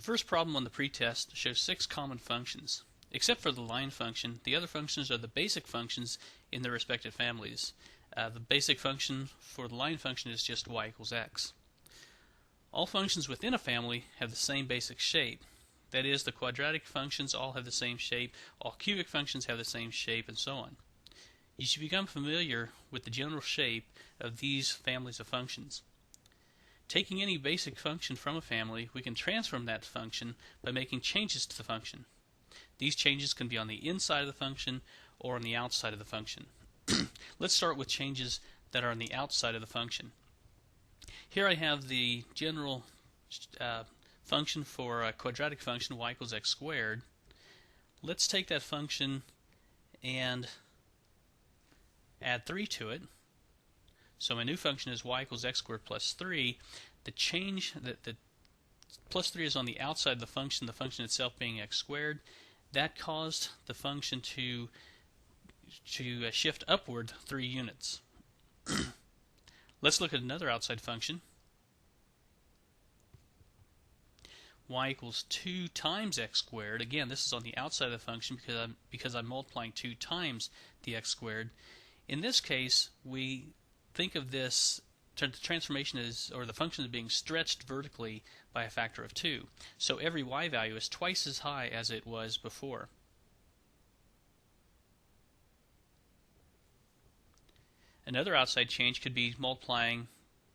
first problem on the pretest shows 6 common functions. Except for the line function, the other functions are the basic functions in their respective families. The basic function for the line function is just y equals x. All functions within a family have the same basic shape. That is, the quadratic functions all have the same shape, all cubic functions have the same shape, and so on. You should become familiar with the general shape of these families of functions. Taking any basic function from a family, we can transform that function by making changes to the function. These changes can be on the inside of the function or on the outside of the function. Let's start with changes that are on the outside of the function. Here I have the general function for a quadratic function, y equals x squared. Let's take that function and add 3 to it. So my new function is y equals x squared plus 3. The change that the plus 3 is on the outside of the function itself being x squared. That caused the function to shift upward 3 units. Let's look at another outside function. Y equals 2 times x squared. Again, this is on the outside of the function because I'm multiplying 2 times the x squared. In this case, we think of this the transformation as, or the function is being stretched vertically by a factor of 2. So every y value is twice as high as it was before. Another outside change could be multiplying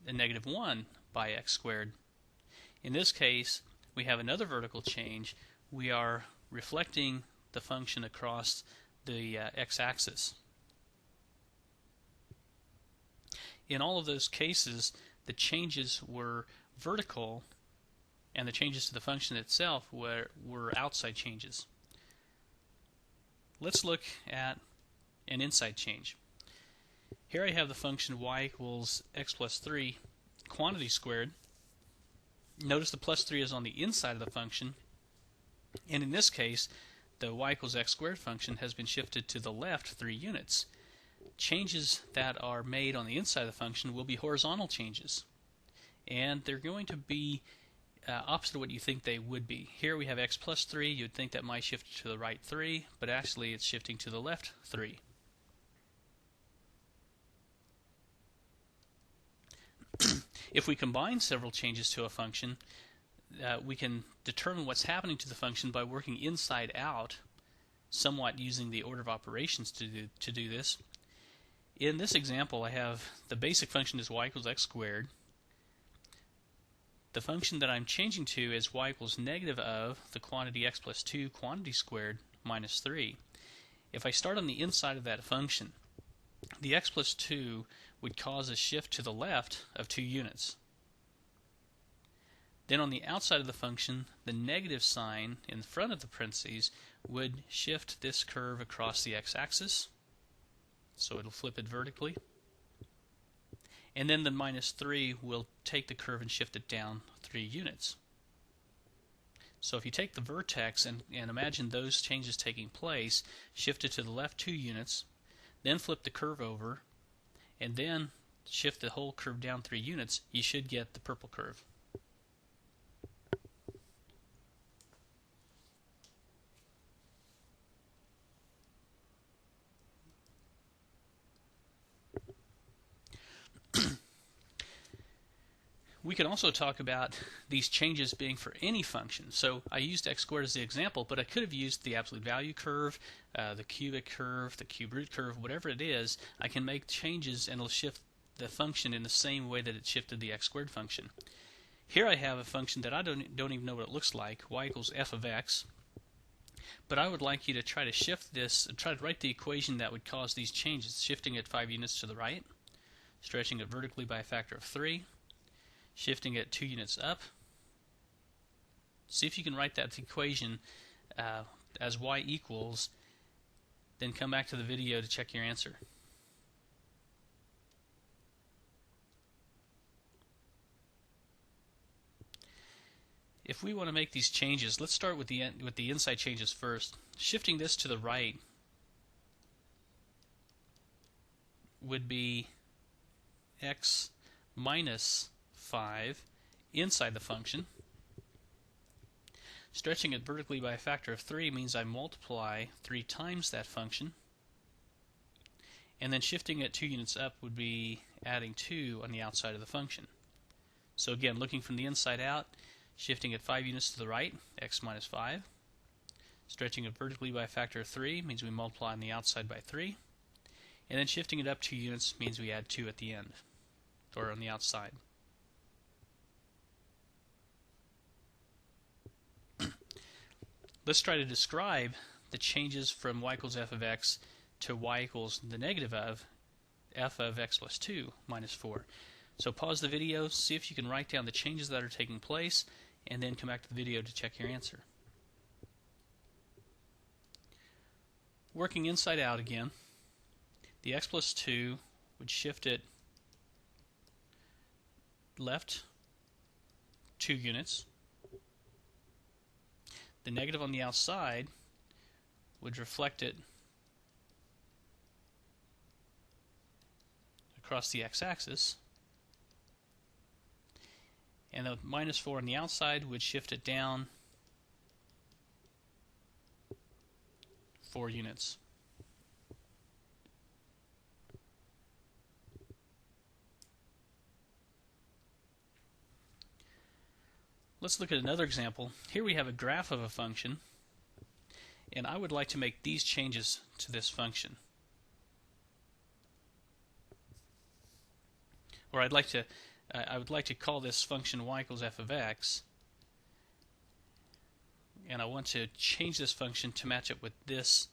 a negative 1 by x squared. In this case, we have another vertical change. We are reflecting the function across the x-axis. In all of those cases, the changes were vertical, and the changes to the function itself were outside changes. Let's look at an inside change. Here I have the function y equals x plus 3 quantity squared. Notice the plus 3 is on the inside of the function, and in this case, the y equals x squared function has been shifted to the left 3 units. Changes that are made on the inside of the function will be horizontal changes, and they're going to be opposite of what you think they would be. Here we have x plus 3. You'd think that might shift to the right 3, but actually it's shifting to the left 3. If we combine several changes to a function, we can determine what's happening to the function by working inside out, somewhat using the order of operations to do this. In this example, I have the basic function is y equals x squared. The function that I'm changing to is y equals negative of the quantity x plus 2 quantity squared minus 3. If I start on the inside of that function, the x plus 2 would cause a shift to the left of 2 units. Then on the outside of the function, the negative sign in front of the parentheses would shift this curve across the x-axis. So it'll flip it vertically. And then the minus 3 will take the curve and shift it down 3 units. So if you take the vertex and imagine those changes taking place, shift it to the left 2 units, then flip the curve over, and then shift the whole curve down 3 units, you should get the purple curve. We can also talk about these changes being for any function. So I used x squared as the example, but I could have used the absolute value curve, the cubic curve, the cube root curve, whatever it is. I can make changes and it'll shift the function in the same way that it shifted the x squared function. Here I have a function that I don't even know what it looks like, y equals f of x. But I would like you to try to shift this, try to write the equation that would cause these changes, shifting it 5 units to the right, stretching it vertically by a factor of 3, shifting it 2 units up. See if you can write that equation as y equals, then come back to the video to check your answer. If we want to make these changes, let's start with the inside changes first. Shifting this to the right would be x minus 5 inside the function. Stretching it vertically by a factor of 3 means I multiply 3 times that function, and then shifting it 2 units up would be adding 2 on the outside of the function. So again, looking from the inside out, shifting it 5 units to the right, x minus 5. Stretching it vertically by a factor of 3 means we multiply on the outside by 3. And then shifting it up 2 units means we add 2 at the end, or on the outside. Let's try to describe the changes from y equals f of x to y equals the negative of f of x plus 2 minus 4. So pause the video, see if you can write down the changes that are taking place, and then come back to the video to check your answer. Working inside out again, the x plus 2 would shift it left 2 units. The negative on the outside would reflect it across the x-axis, and the minus 4 on the outside would shift it down 4 units. Let's look at another example. Here we have a graph of a function, and I would like to make these changes to this function. Or I would like to call this function y equals f of x, and I want to change this function to match it with this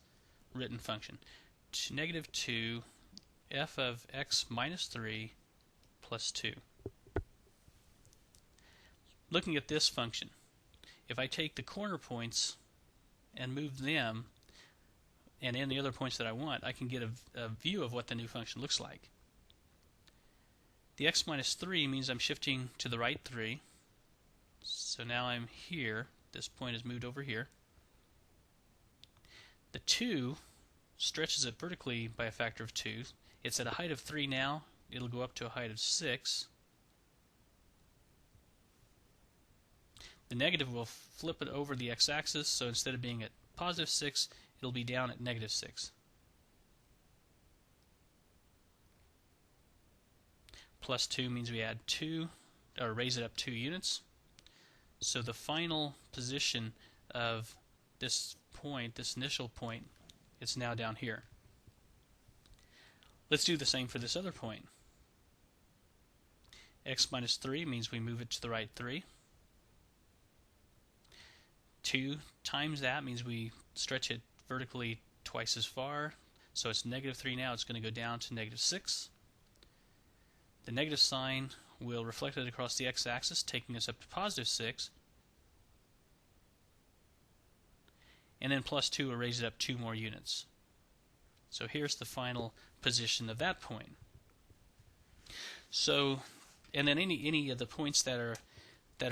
written function. Negative 2 f of x minus 3 plus 2. Looking at this function, if I take the corner points and move them and in the other points that I want, I can get a view of what the new function looks like. The x minus 3 means I'm shifting to the right 3. So now I'm here. This point is moved over here. The 2 stretches it vertically by a factor of 2. It's at a height of 3 now. It'll go up to a height of 6. The negative will flip it over the x-axis, so instead of being at positive 6, it'll be down at negative 6. Plus 2 means we add 2, or raise it up 2 units. So the final position of this point, this initial point, it's now down here. Let's do the same for this other point. X minus 3 means we move it to the right 3. 2 times that means we stretch it vertically twice as far. So it's negative 3 now. It's going to go down to negative 6. The negative sign will reflect it across the x-axis, taking us up to positive 6. And then plus 2 will raise it up 2 more units. So here's the final position of that point. So, and then any of the points that are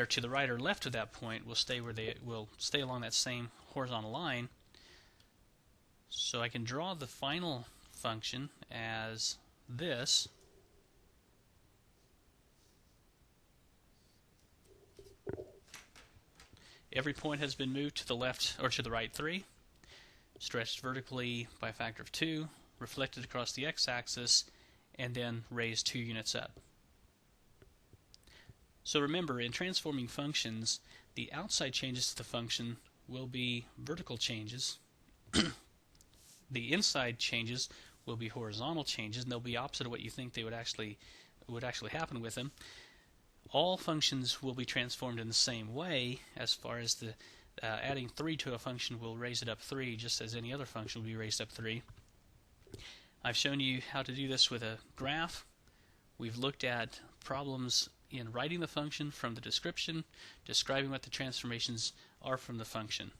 to the right or left of that point will stay where they will stay along that same horizontal line. So I can draw the final function as this. Every point has been moved to the left or to the right 3, stretched vertically by a factor of 2, reflected across the x-axis, and then raised 2 units up. So remember, in transforming functions, the outside changes to the function will be vertical changes. The inside changes will be horizontal changes, and they'll be opposite of what you think they would actually happen with them. All functions will be transformed in the same way, as far as the adding 3 to a function will raise it up 3, just as any other function will be raised up 3. I've shown you how to do this with a graph. We've looked at problems in writing the function from the description, describing what the transformations are from the function.